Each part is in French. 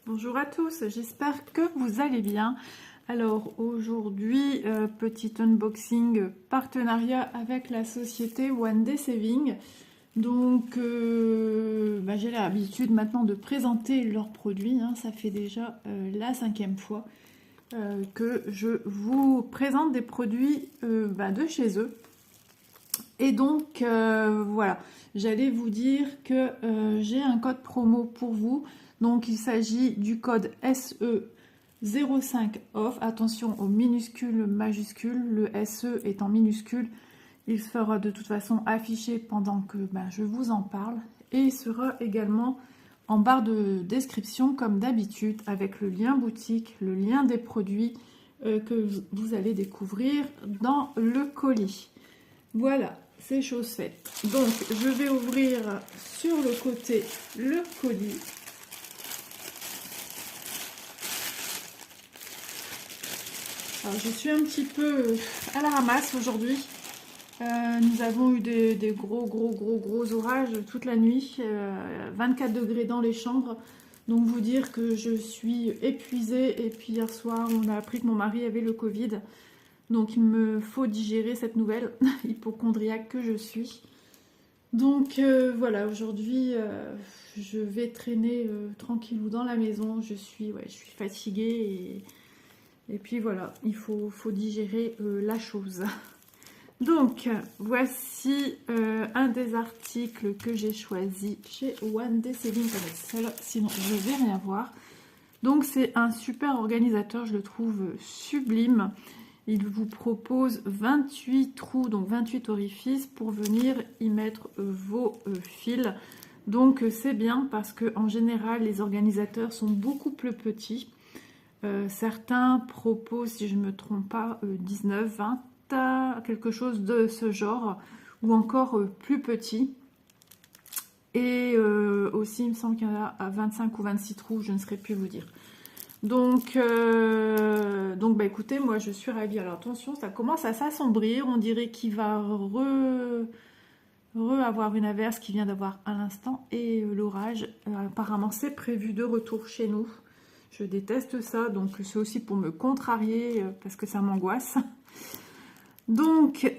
Bonjour à tous, j'espère que vous allez bien. Alors aujourd'hui, petit unboxing partenariat avec la société One Day Saving. Donc j'ai l'habitude maintenant de présenter leurs produits, hein. Ça fait déjà la 5e fois que je vous présente des produits de chez eux. Et donc voilà, j'allais vous dire que j'ai un code promo pour vous. Donc il s'agit du code SE05 OFF. Attention aux minuscules, majuscules. Le SE est en minuscule. Il sera de toute façon affiché pendant que je vous en parle. Et il sera également en barre de description comme d'habitude avec le lien boutique, le lien des produits que vous allez découvrir dans le colis. Voilà, c'est chose faite. Donc, je vais ouvrir sur le côté le colis. Alors, je suis un petit peu à la ramasse aujourd'hui. Nous avons eu des gros orages toute la nuit. 24 degrés dans les chambres. Donc, vous dire que je suis épuisée. Et puis, hier soir, on a appris que mon mari avait le Covid. Donc il me faut digérer cette nouvelle, hypocondriaque que je suis. Donc voilà, aujourd'hui je vais traîner tranquillou dans la maison. Je suis fatiguée et puis voilà, il faut digérer la chose. Donc voici un des articles que j'ai choisi chez One Day Saving, sinon je ne vais rien voir. Donc c'est un super organisateur, je le trouve sublime. Il vous propose 28 trous, donc 28 orifices pour venir y mettre vos fils. Donc c'est bien parce que en général les organisateurs sont beaucoup plus petits. Certains proposent, si je ne me trompe pas, 19, 20, quelque chose de ce genre, ou encore plus petit. Et aussi il me semble qu'il y en a à 25 ou 26 trous, je ne saurais plus vous dire. Donc écoutez, moi je suis ravie. Alors attention, ça commence à s'assombrir. On dirait qu'il va avoir une averse qui vient d'avoir à l'instant. Et l'orage, apparemment c'est prévu de retour chez nous. Je déteste ça, donc c'est aussi pour me contrarier parce que ça m'angoisse. Donc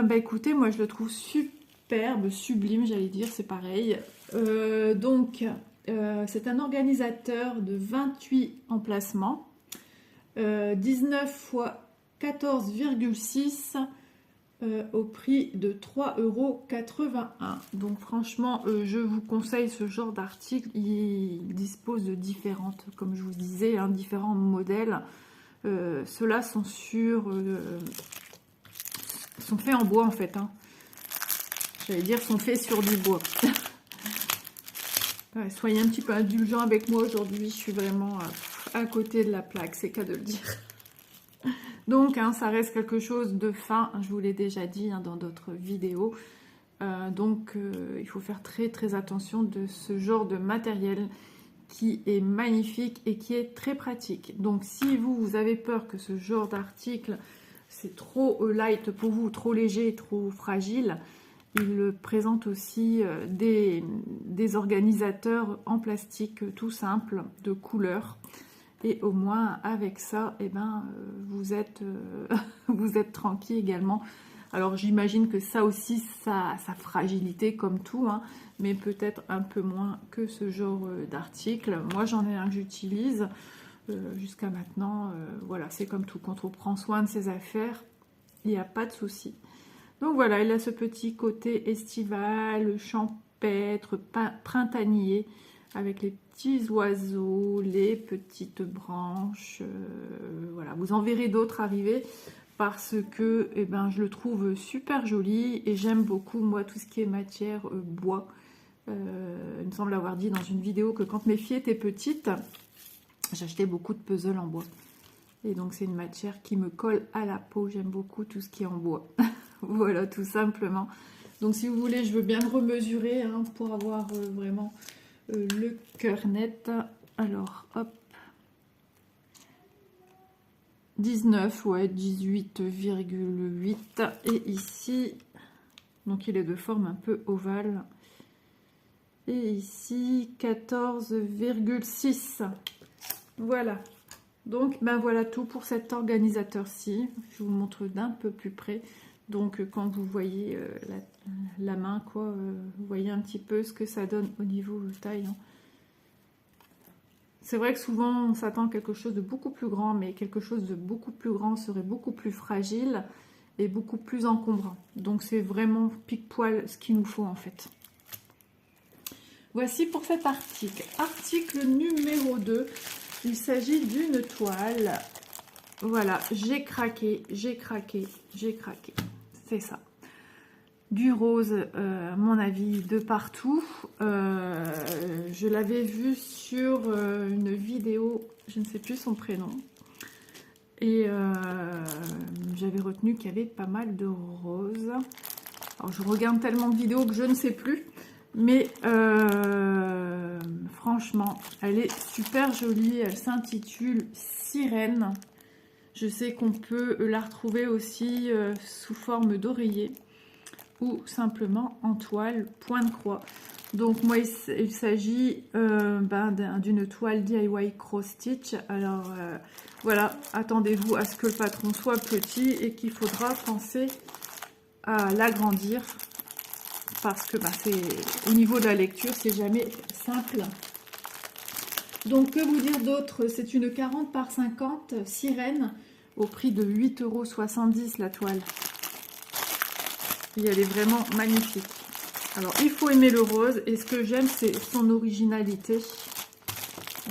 écoutez, moi je le trouve superbe, sublime, j'allais dire, c'est pareil. C'est un organisateur de 28 emplacements, 19 x 14,6 au prix de 3,81 €. Donc franchement, je vous conseille ce genre d'article. Il dispose de différentes, comme je vous disais, différents modèles. Ceux-là sont faits en bois en fait. J'allais dire sont faits sur du bois. Ouais, soyez un petit peu indulgents avec moi aujourd'hui, je suis vraiment à côté de la plaque, c'est qu'à de le dire. Donc, ça reste quelque chose de fin, je vous l'ai déjà dit dans d'autres vidéos. Il faut faire très attention de ce genre de matériel qui est magnifique et qui est très pratique. Donc, si vous avez peur que ce genre d'article, c'est trop light pour vous, trop léger, trop fragile, il présente aussi des organisateurs en plastique tout simple, de couleur. Et au moins, avec ça, vous êtes tranquille également. Alors, j'imagine que ça aussi, ça a sa fragilité comme tout, mais peut-être un peu moins que ce genre d'article. Moi, j'en ai un que j'utilise jusqu'à maintenant. Voilà, c'est comme tout. Quand on prend soin de ses affaires, il n'y a pas de souci. Donc voilà, il a ce petit côté estival, champêtre, printanier, avec les petits oiseaux, les petites branches. Voilà, vous en verrez d'autres arriver parce que je le trouve super joli et j'aime beaucoup, moi, tout ce qui est matière bois. Il me semble avoir dit dans une vidéo que quand mes filles étaient petites, j'achetais beaucoup de puzzles en bois. Et donc c'est une matière qui me colle à la peau, j'aime beaucoup tout ce qui est en bois. Voilà, tout simplement. Donc, si vous voulez, je veux bien le remesurer pour avoir vraiment le cœur net. Alors, hop. 19, ouais, 18,8. Et ici, donc il est de forme un peu ovale. Et ici, 14,6. Voilà. Donc, ben voilà tout pour cet organisateur-ci. Je vous montre d'un peu plus près. Donc, quand vous voyez la main, quoi, vous voyez un petit peu ce que ça donne au niveau taille. Hein. C'est vrai que souvent, on s'attend à quelque chose de beaucoup plus grand, mais quelque chose de beaucoup plus grand serait beaucoup plus fragile et beaucoup plus encombrant. Donc, c'est vraiment pile-poil ce qu'il nous faut, en fait. Voici pour cet article. Article numéro 2. Il s'agit d'une toile. Voilà, j'ai craqué, j'ai craqué, j'ai craqué. C'est ça. Du rose, à mon avis, de partout. Je l'avais vu sur une vidéo, je ne sais plus son prénom. Et j'avais retenu qu'il y avait pas mal de roses. Alors, je regarde tellement de vidéos que je ne sais plus. Mais franchement, elle est super jolie. Elle s'intitule Sirène. Je sais qu'on peut la retrouver aussi sous forme d'oreiller ou simplement en toile point de croix. Donc moi, il s'agit d'une toile DIY cross stitch. Alors voilà, attendez-vous à ce que le patron soit petit et qu'il faudra penser à l'agrandir. Parce que c'est au niveau de la lecture, c'est jamais simple. Donc, que vous dire d'autre? C'est une 40 par 50 sirène au prix de 8,70 € la toile. Et elle est vraiment magnifique. Alors, il faut aimer le rose. Et ce que j'aime, c'est son originalité.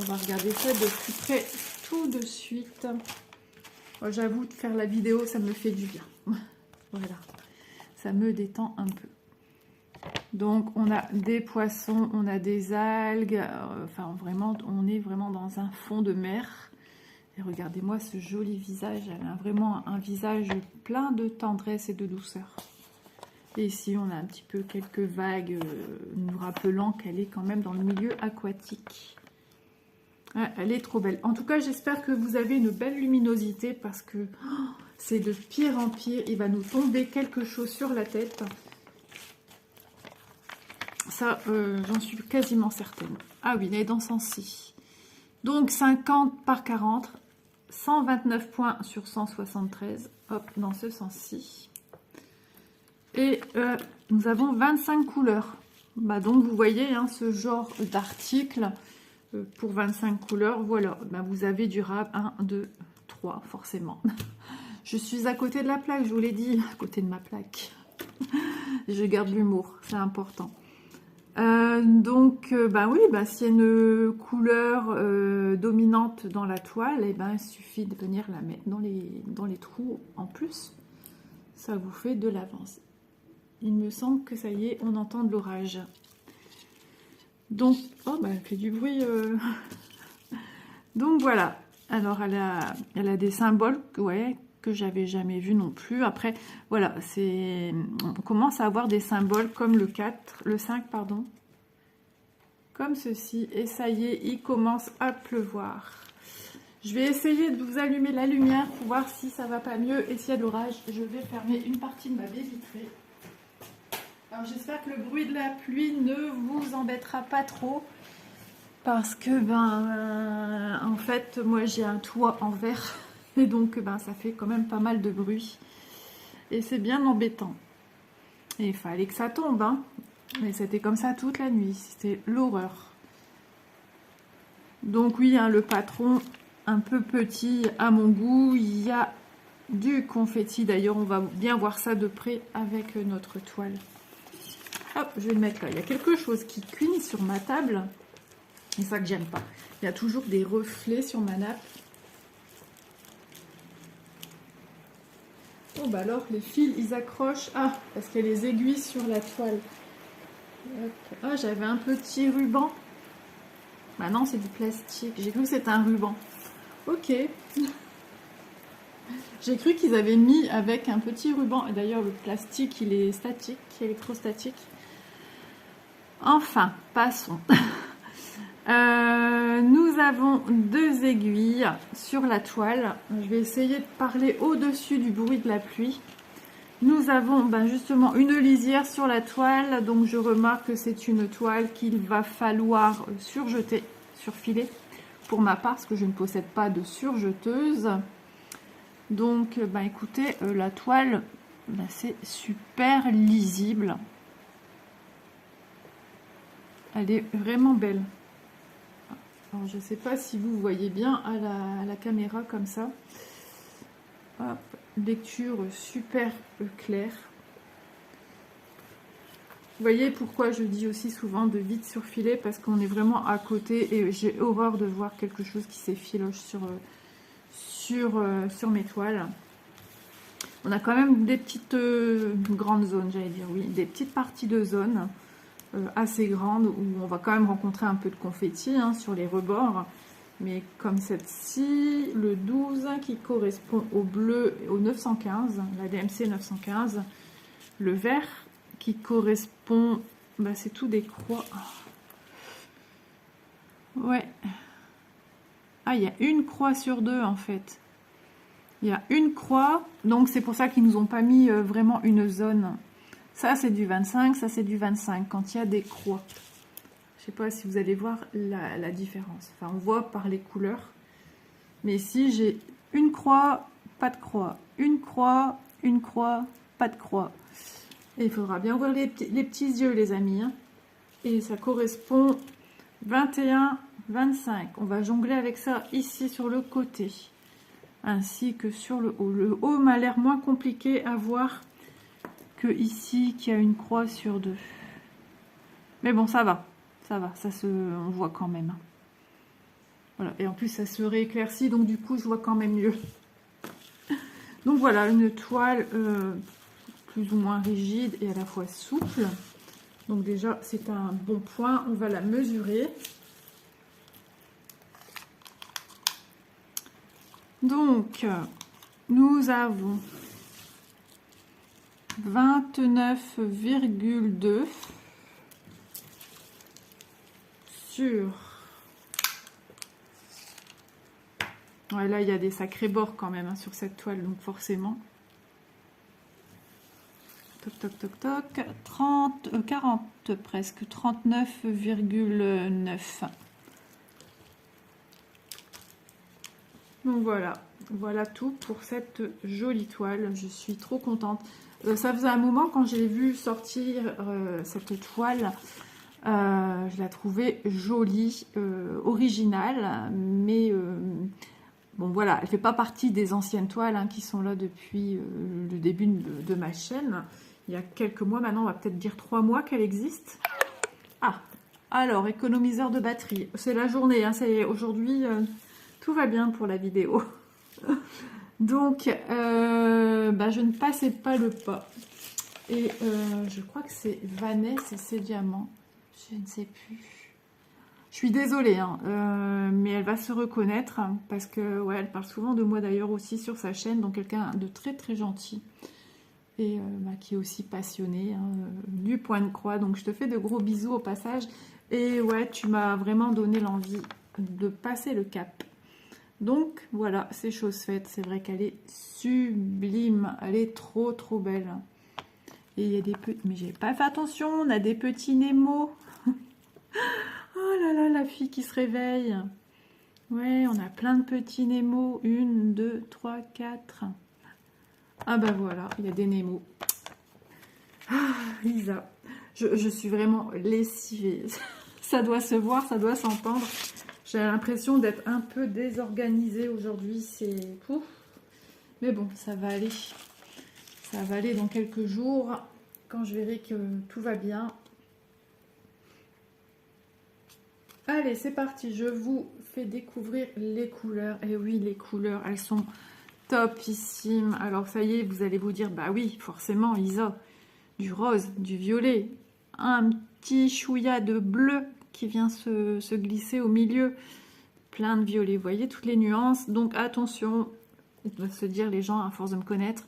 On va regarder ça de plus près tout de suite. Oh, j'avoue, de faire la vidéo, ça me fait du bien. Voilà. Ça me détend un peu. Donc, on a des poissons, on a des algues. Enfin, vraiment, on est vraiment dans un fond de mer. Et regardez-moi ce joli visage. Elle a vraiment un visage plein de tendresse et de douceur. Et ici, on a un petit peu quelques vagues nous rappelant qu'elle est quand même dans le milieu aquatique. Ouais, elle est trop belle. En tout cas, j'espère que vous avez une belle luminosité parce que c'est de pire en pire. Il va nous tomber quelque chose sur la tête. Ça, j'en suis quasiment certaine. Ah oui, elle est dans ce sens-ci. Donc, 50 par 40, 129 points sur 173. Hop, dans ce sens-ci. Et nous avons 25 couleurs. Bah, donc, vous voyez, hein, ce genre d'article, pour 25 couleurs, voilà. Bah, vous avez durable 1, 2, 3, forcément. Je suis à côté de la plaque, je vous l'ai dit. À côté de ma plaque. Je garde l'humour, c'est important. Bah oui, bah, s'il y a une couleur dominante dans la toile, et ben, il suffit de venir la mettre dans les trous en plus. Ça vous fait de l'avance. Il me semble que ça y est, on entend de l'orage. Donc, oh, bah, elle fait du bruit. Donc voilà. Alors, elle a des symboles, ouais, que j'avais jamais vu non plus. Après, voilà, on commence à avoir des symboles comme le 5, pardon. Comme ceci. Et ça y est, il commence à pleuvoir. Je vais essayer de vous allumer la lumière pour voir si ça va pas mieux. Et s'il y a de l'orage, je vais fermer une partie de ma baie vitrée. Alors, j'espère que le bruit de la pluie ne vous embêtera pas trop. Parce que, en fait, moi, j'ai un toit en verre. Et donc, ça fait quand même pas mal de bruit. Et c'est bien embêtant. Et il fallait que ça tombe, hein. Mais c'était comme ça toute la nuit. C'était l'horreur. Donc oui, hein, le patron, un peu petit à mon goût. Il y a du confetti. D'ailleurs, on va bien voir ça de près avec notre toile. Hop, je vais le mettre là. Il y a quelque chose qui cuit sur ma table. C'est ça que j'aime pas. Il y a toujours des reflets sur ma nappe. Oh bah alors, les fils, ils accrochent. Ah, parce qu'il y a les aiguilles sur la toile. Hop. Ah, j'avais un petit ruban. Bah non, c'est du plastique. J'ai cru que c'était un ruban. Ok. J'ai cru qu'ils avaient mis avec un petit ruban. Et d'ailleurs, le plastique, il est statique, électrostatique. Enfin, passons. Nous avons 2 aiguilles sur la toile. Je vais essayer de parler au-dessus du bruit de la pluie. Nous avons justement une lisière sur la toile. Donc je remarque que c'est une toile qu'il va falloir surjeter, surfiler, pour ma part, parce que je ne possède pas de surjeteuse. Donc, bah, écoutez, la toile, bah, c'est super lisible. Elle est vraiment belle. Alors, je ne sais pas si vous voyez bien à la caméra comme ça. Hop, lecture super claire. Vous voyez pourquoi je dis aussi souvent de vite surfiler, parce qu'on est vraiment à côté et j'ai horreur de voir quelque chose qui s'effiloche sur mes toiles. On a quand même des petites grandes zones, j'allais dire, oui, des petites parties de zone assez grandes où on va quand même rencontrer un peu de confetti hein, sur les rebords. Mais comme celle-ci, le 12 qui correspond au bleu, au 915, la DMC 915, le vert qui correspond, bah c'est tout des croix. Ouais. Ah, il y a une croix sur deux en fait. Il y a une croix, donc c'est pour ça qu'ils nous ont pas mis vraiment une zone. Ça c'est du 25, ça c'est du 25 quand il y a des croix. Je sais pas si vous allez voir la différence. Enfin, on voit par les couleurs. Mais ici, j'ai une croix, pas de croix. Une croix, pas de croix. Et il faudra bien ouvrir les petits yeux, les amis. Hein. Et ça correspond 21, 25. On va jongler avec ça ici sur le côté. Ainsi que sur le haut. Le haut m'a l'air moins compliqué à voir que ici, qui a une croix sur deux. Mais bon, ça va. Ça va, on voit quand même. Voilà, et en plus ça se rééclaircit, donc du coup je vois quand même mieux. Donc voilà, une toile plus ou moins rigide et à la fois souple. Donc déjà c'est un bon point, on va la mesurer. Donc nous avons 29,2 sur... Ouais, là, il y a des sacrés bords quand même hein, sur cette toile, donc forcément. Toc, toc, toc, toc. 40 presque, 39,9. Donc voilà, voilà tout pour cette jolie toile. Je suis trop contente. Ça faisait un moment quand j'ai vu sortir cette toile. Je la trouvais jolie, originale, mais bon voilà, elle fait pas partie des anciennes toiles hein, qui sont là depuis le début de ma chaîne. Il y a quelques mois maintenant, on va peut-être dire 3 mois qu'elle existe. Ah, alors économiseur de batterie, c'est la journée, hein, c'est aujourd'hui, tout va bien pour la vidéo. Donc, bah, je ne passais pas le pas. Et je crois que c'est Vanessa et ses diamants. Je ne sais plus. Je suis désolée, hein, mais elle va se reconnaître parce que ouais, elle parle souvent de moi d'ailleurs aussi sur sa chaîne, donc quelqu'un de très très gentil et bah, qui est aussi passionné hein, du point de croix. Donc je te fais de gros bisous au passage et ouais, tu m'as vraiment donné l'envie de passer le cap. Donc voilà, c'est chose faite. C'est vrai qu'elle est sublime, elle est trop trop belle. Et il y a des petits, mais j'ai pas fait attention, on a des petits Nemo. Oh là là, la fille qui se réveille. Ouais, on a plein de petits Nemo. 1, 2, 3, 4. Ah bah voilà, il y a des Nemo. Ah, Lisa, je suis vraiment lessivée. Ça doit se voir, ça doit s'entendre. J'ai l'impression d'être un peu désorganisée aujourd'hui. C'est ouf. Mais bon, ça va aller. Ça va aller dans quelques jours, quand je verrai que tout va bien. Allez, c'est parti, je vous fais découvrir les couleurs. Et oui, les couleurs, elles sont topissimes. Alors ça y est, vous allez vous dire, bah oui, forcément, Isa, du rose, du violet, un petit chouïa de bleu qui vient se glisser au milieu, plein de violet. Vous voyez toutes les nuances, donc attention, ils doivent se dire les gens, à force de me connaître,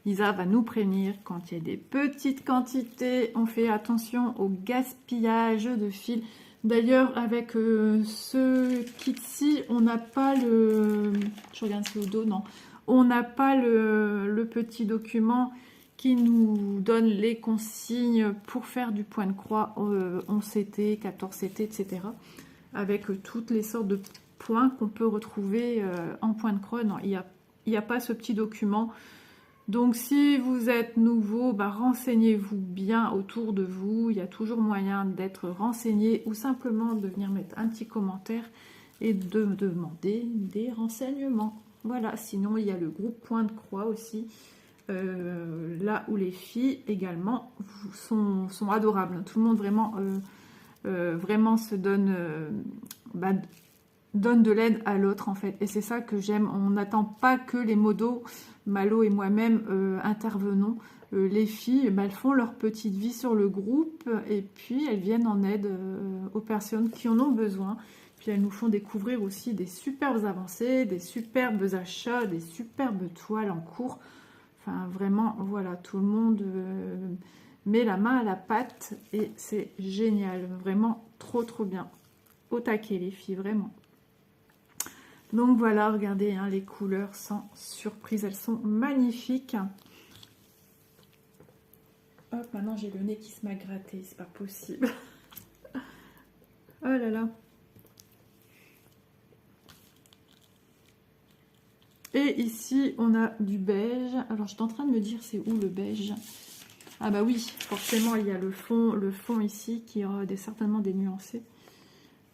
Isa va nous prévenir, quand il y a des petites quantités, on fait attention au gaspillage de fil. D'ailleurs, avec ce kit-ci, on n'a pas le... Je regarde si au dos, non. On n'a pas le petit document qui nous donne les consignes pour faire du point de croix 11 CT, 14 CT, etc. Avec toutes les sortes de points qu'on peut retrouver en point de croix. Non, il n'y a pas ce petit document. Donc si vous êtes nouveau, bah, renseignez-vous bien autour de vous. Il y a toujours moyen d'être renseigné ou simplement de venir mettre un petit commentaire et de demander des renseignements. Voilà, sinon il y a le groupe Point de Croix aussi, là où les filles également sont adorables. Tout le monde vraiment, vraiment se donne, bah, donne de l'aide à l'autre en fait. Et c'est ça que j'aime. On n'attend pas que les modos, Malo et moi-même intervenons. Les filles, bah, elles font leur petite vie sur le groupe et puis elles viennent en aide aux personnes qui en ont besoin. Puis elles nous font découvrir aussi des superbes avancées, des superbes achats, des superbes toiles en cours. Enfin, vraiment, voilà, tout le monde met la main à la pâte et c'est génial. Vraiment, trop, trop bien. Au taquet, les filles, vraiment. Donc voilà, regardez hein, les couleurs sans surprise. Elles sont magnifiques. Hop, maintenant j'ai le nez qui se m'a gratté. C'est pas possible. Oh là là. Et ici, on a du beige. Alors, je suis en train de me dire, c'est où le beige? Ah bah oui, forcément, il y a le fond ici qui aura certainement des nuancés.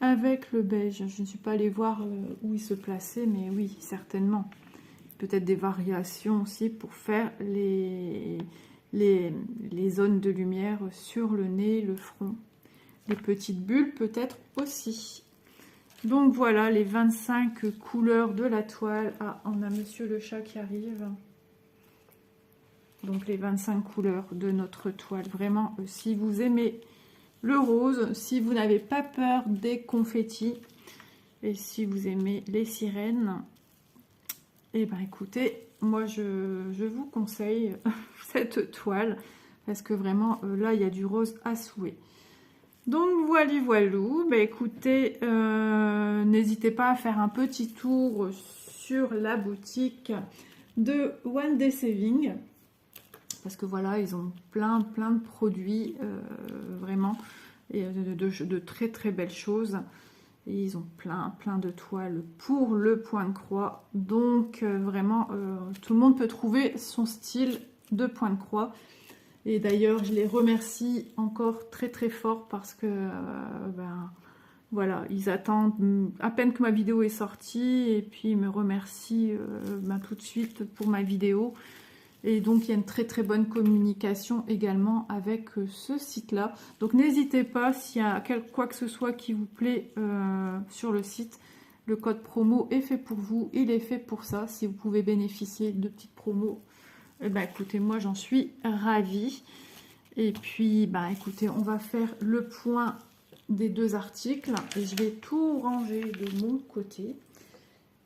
Avec le beige, je ne suis pas allée voir où il se plaçait, mais oui, certainement. Peut-être des variations aussi pour faire les zones de lumière sur le nez, le front. Les petites bulles peut-être aussi. Donc voilà les 25 couleurs de la toile. Ah, on a Monsieur le Chat qui arrive. Donc les 25 couleurs de notre toile. Vraiment, si vous aimez le rose, si vous n'avez pas peur des confettis, et si vous aimez les sirènes, et ben écoutez, moi je vous conseille cette toile. Parce que vraiment, là, il y a du rose à souhait. Donc voilou, bah écoutez, n'hésitez pas à faire un petit tour sur la boutique de One Day Saving, parce que voilà, ils ont plein de produits, vraiment, et de très très belles choses, et ils ont plein de toiles pour le point de croix, donc vraiment, tout le monde peut trouver son style de point de croix. Et d'ailleurs, je les remercie encore très très fort parce que ben, voilà, ils attendent à peine que ma vidéo est sortie et puis ils me remercient ben, tout de suite pour ma vidéo. Et donc, il y a une très très bonne communication également avec ce site-là. Donc, n'hésitez pas, s'il y a quoi que ce soit qui vous plaît sur le site, le code promo est fait pour vous, il est fait pour ça. Si vous pouvez bénéficier de petites promos, eh ben, écoutez, moi j'en suis ravie. Et puis, bah, écoutez, on va faire le point des deux articles. Et je vais tout ranger de mon côté.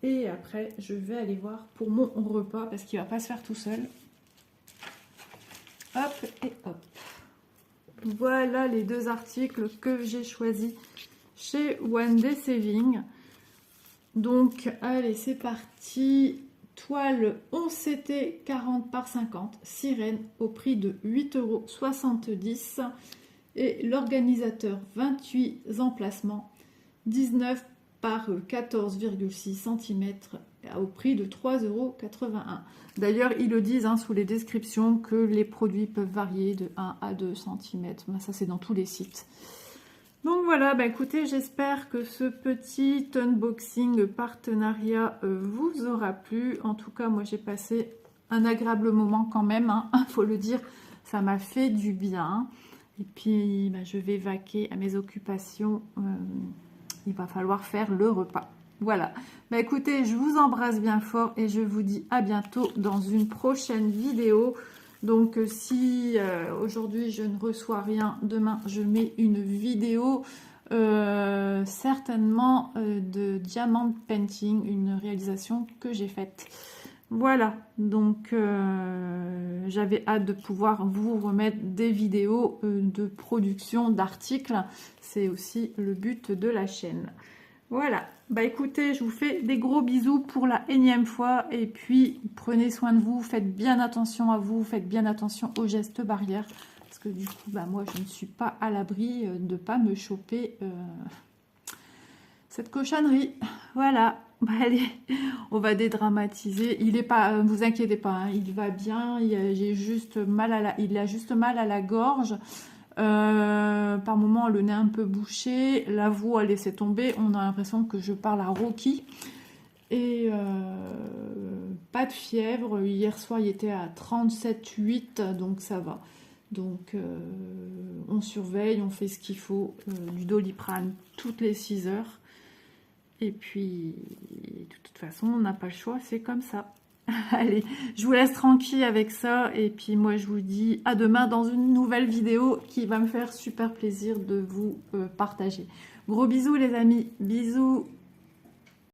Et après, je vais aller voir pour mon repas parce qu'il ne va pas se faire tout seul. Hop et hop. Voilà les deux articles que j'ai choisis chez One Day Saving. Donc, allez, c'est parti. Toile 11 CT 40 par 50, sirène au prix de 8,70 € et l'organisateur 28 emplacements, 19 par 14,6 cm au prix de 3,81 €. D'ailleurs, ils le disent hein, sous les descriptions que les produits peuvent varier de 1 à 2 cm. Ça, c'est dans tous les sites. Donc voilà, bah écoutez, j'espère que ce petit unboxing partenariat vous aura plu. En tout cas, moi j'ai passé un agréable moment quand même, hein, faut le dire, ça m'a fait du bien. Et puis, bah, je vais vaquer à mes occupations. Il va falloir faire le repas. Voilà, bah écoutez, je vous embrasse bien fort et je vous dis à bientôt dans une prochaine vidéo. Donc si aujourd'hui je ne reçois rien, demain je mets une vidéo certainement de diamant painting, une réalisation que j'ai faite. Voilà, donc j'avais hâte de pouvoir vous remettre des vidéos de production d'articles. C'est aussi le but de la chaîne. Voilà, bah écoutez, je vous fais des gros bisous pour la énième fois et puis prenez soin de vous, faites bien attention à vous, faites bien attention aux gestes barrières parce que du coup, bah moi je ne suis pas à l'abri de pas me choper cette cochonnerie. Voilà. Bah, allez, on va dédramatiser. Il est pas, vous inquiétez pas, hein, il va bien. J'ai juste mal à il a juste mal à la gorge. Par moment, le nez un peu bouché, la voix a laissé tomber. On a l'impression que je parle à Rocky. Et pas de fièvre. Hier soir, il était à 37,8, donc ça va. Donc, on surveille, on fait ce qu'il faut. Du Doliprane toutes les 6 heures. Et puis, de toute façon, on n'a pas le choix, c'est comme ça. Allez, je vous laisse tranquille avec ça. Et puis moi, je vous dis à demain dans une nouvelle vidéo qui va me faire super plaisir de vous partager. Gros bisous les amis, bisous.